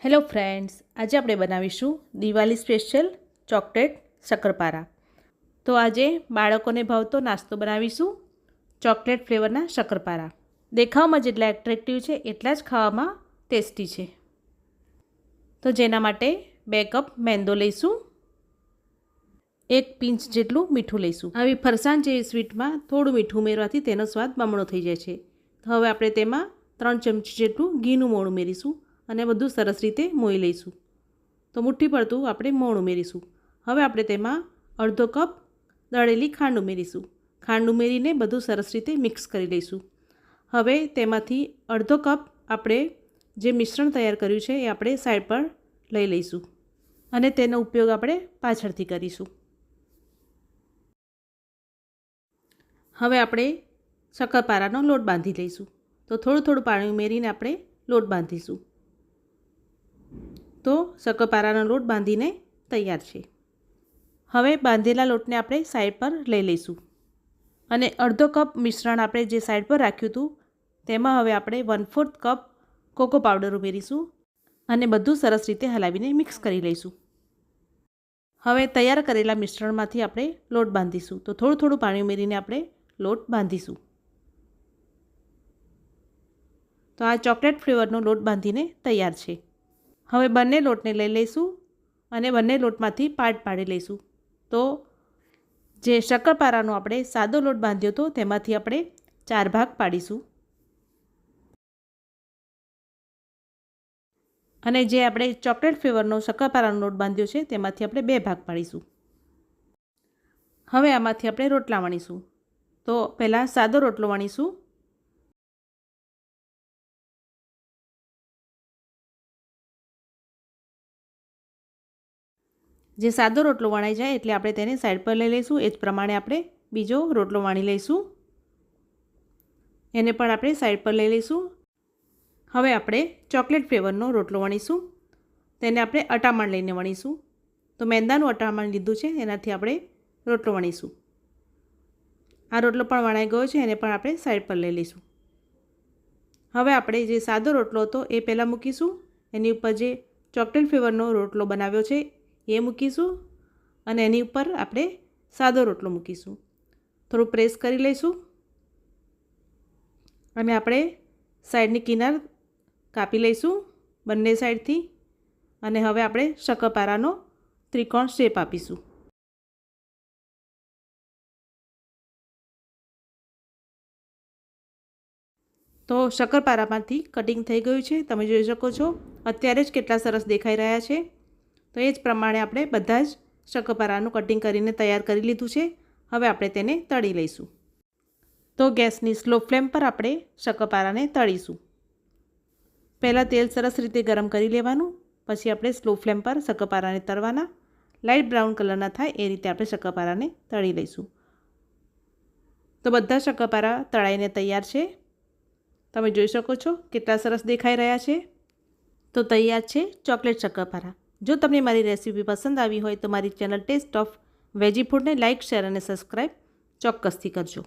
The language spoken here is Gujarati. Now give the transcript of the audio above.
હેલો ફ્રેન્ડ્સ, આજે આપણે બનાવીશું દિવાળી સ્પેશિયલ ચોકલેટ શક્કરપારા. તો આજે બાળકોને ભાવતો નાસ્તો બનાવીશું ચોકલેટ ફ્લેવરના શક્કરપારા. દેખાવમાં જેટલા એટ્રેક્ટિવ છે એટલા જ ખાવામાં ટેસ્ટી છે. તો જેના માટે 2 કપ મેંદો લઈશું, 1 પિંચ જેટલું મીઠું લઈશું. આવી ફરસાણ જેવી સ્વીટમાં થોડું મીઠું ઉમેરવાથી તેનો સ્વાદ બમણો થઈ જાય છે. તો હવે આપણે તેમાં 3 ચમચી જેટલું ઘીનું મોણ ઉમેરીશું અને બધું સરસ રીતે મોઈ લઈશું. તો મુઠ્ઠી પડતું આપણે મોણ ઉમેરીશું. હવે આપણે તેમાં અડધો કપ દળેલી ખાંડ ઉમેરીશું. ખાંડ ઉમેરીને બધું સરસ રીતે મિક્સ કરી લઈશું. હવે તેમાંથી અડધો કપ આપણે જે મિશ્રણ તૈયાર કર્યું છે એ આપણે સાઈડ પર લઈ લઈશું અને તેનો ઉપયોગ આપણે પાછળથી કરીશું. હવે આપણે શક્કરપારાનો લોટ બાંધી લઈશું. તો થોડું થોડું પાણી ઉમેરીને આપણે લોટ બાંધીશું. તો શક્કરપારાનો લોટ બાંધીને તૈયાર છે. હવે બાંધેલા લોટને આપણે સાઈડ પર લઈ લઈશું અને અડધો કપ મિશ્રણ આપણે જે સાઈડ પર રાખ્યું હતું તેમાં હવે આપણે 1/4 કપ કોકો પાવડર ઉમેરીશું અને બધું સરસ રીતે હલાવીને મિક્સ કરી લઈશું. હવે તૈયાર કરેલા મિશ્રણમાંથી આપણે લોટ બાંધીશું. તો થોડું થોડું પાણી ઉમેરીને આપણે લોટ બાંધીશું. તો આ ચોકલેટ ફ્લેવરનો લોટ બાંધીને તૈયાર છે. હવે બંને લોટને લઈ લઈશું અને બંને લોટમાંથી પાર્ટ પાડી લઈશું. તો જે શક્કરપારાનો આપણે સાદો લોટ બાંધ્યો હતો તેમાંથી આપણે 4 ભાગ પાડીશું અને જે આપણે ચોકલેટ ફ્લેવરનો શક્કરપારાનો લોટ બાંધ્યો છે તેમાંથી આપણે 2 ભાગ પાડીશું. હવે આમાંથી આપણે રોટલા વણીશું. તો પહેલાં સાદો રોટલો વણીશું. જે સાદો રોટલો વણાઈ જાય એટલે આપણે તેને સાઈડ પર લઈ લઈશું. એ જ પ્રમાણે આપણે બીજો રોટલો વણી લઈશું. એને પણ આપણે સાઈડ પર લઈ લઈશું. હવે આપણે ચોકલેટ ફ્લેવરનો રોટલો વણીશું. તેને આપણે અટામણ લઈને વણીશું. તો મેંદાનું અટામણ લીધું છે એનાથી આપણે રોટલો વણીશું. આ રોટલો પણ વણાઈ ગયો છે, એને પણ આપણે સાઈડ પર લઈ લઈશું. હવે આપણે જે સાદો રોટલો હતો એ પહેલાં મૂકીશું. એની ઉપર જે ચોકલેટ ફ્લેવરનો રોટલો બનાવ્યો છે એ મૂકીશું અને એની ઉપર આપણે સાદો રોટલો મૂકીશું. થોડું પ્રેસ કરી લઈશું અને આપણે સાઈડની કિનાર કાપી લઈશું બંને સાઈડથી અને હવે આપણે શક્કરપારાનો ત્રિકોણ શેપ આપીશું. તો શક્કરપારામાંથી કટિંગ થઈ ગયું છે. તમે જોઈ શકો છો અત્યારે જ કેટલા સરસ દેખાઈ રહ્યા છે. તો એ જ પ્રમાણે આપણે બધા જ શક્કરપારાનું કટિંગ કરીને તૈયાર કરી લીધું છે. હવે આપણે તેને તળી લઈશું. તો ગેસની સ્લો ફ્લેમ પર આપણે શક્કરપારાને તળીશું. પહેલાં તેલ સરસ રીતે ગરમ કરી લેવાનું, પછી આપણે સ્લો ફ્લેમ પર શક્કરપારાને તળવાના. લાઇટ બ્રાઉન કલરના થાય એ રીતે આપણે શક્કરપારાને તળી લઈશું. તો બધા શક્કરપારા તળાઈને તૈયાર છે. તમે જોઈ શકો છો કેટલા સરસ દેખાઈ રહ્યા છે. તો તૈયાર છે ચોકલેટ શક્કરપારા. જો તમને મારી રેસીપી પસંદ આવી હોય તો મારી ચેનલ ટેસ્ટ ઓફ વેજી ફૂડને લાઇક, શેર અને સબસ્ક્રાઈબ ચોક્કસથી કરજો.